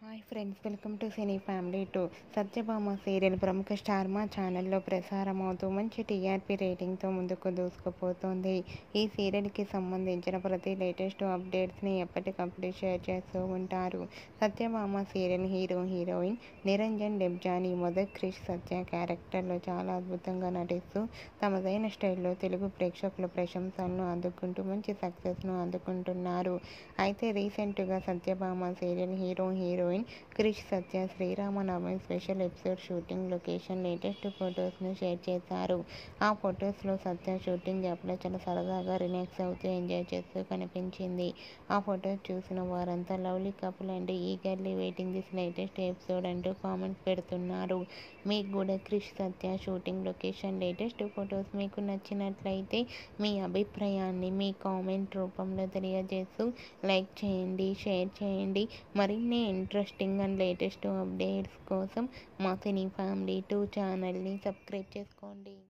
Hi friends, welcome to cine family two. Satyabhama serial ప్రముఖ star మా ఛానల్లో ప్రసారం అవుతూ మంచి టీఆర్పీ రేటింగ్తో ముందుకు దూసుకుపోతుంది. ఈ సీరియల్కి సంబంధించిన ప్రతి లేటెస్ట్ అప్డేట్స్ని ఎప్పటికప్పుడు షేర్ చేస్తూ ఉంటారు. Satyabhama serial hero heroine Niranjan Debjani మొదటి క్రిష్ సత్య క్యారెక్టర్లో చాలా అద్భుతంగా నటిస్తూ తమదైన స్టైల్లో తెలుగు ప్రేక్షకుల ప్రశంసలను అందుకుంటూ మంచి సక్సెస్ను అందుకుంటున్నారు. అయితే రీసెంట్గా Satyabhama serial hero heroine Krish Satya Sriramanavami special episode shooting location latest ఫొటోస్ను షేర్ చేశారు. ఆ ఫొటోస్లో సత్య షూటింగ్ గ్యాప్లో చాలా సరదాగా రిలాక్స్ అవుతూ ఎంజాయ్ చేస్తూ కనిపించింది. ఆ ఫొటోస్ చూసిన వారంతా lovely couple and eagerly waiting this latest episode అంటూ కామెంట్స్ పెడుతున్నారు. మీకు కూడా క్రిష్ సత్య షూటింగ్ లొకేషన్ లేటెస్ట్ ఫొటోస్ మీకు నచ్చినట్లయితే మీ అభిప్రాయాన్ని మీ కామెంట్ రూపంలో తెలియజేస్తూ లైక్ చేయండి, షేర్ చేయండి. మరిన్ని ఇంట్రెస్టింగ్ అండ్ లేటెస్ట్ అప్డేట్స్ కోసం మా సినీ ఫ్యామిలీ 2 ఛానల్ని సబ్స్క్రైబ్ చేసుకోండి.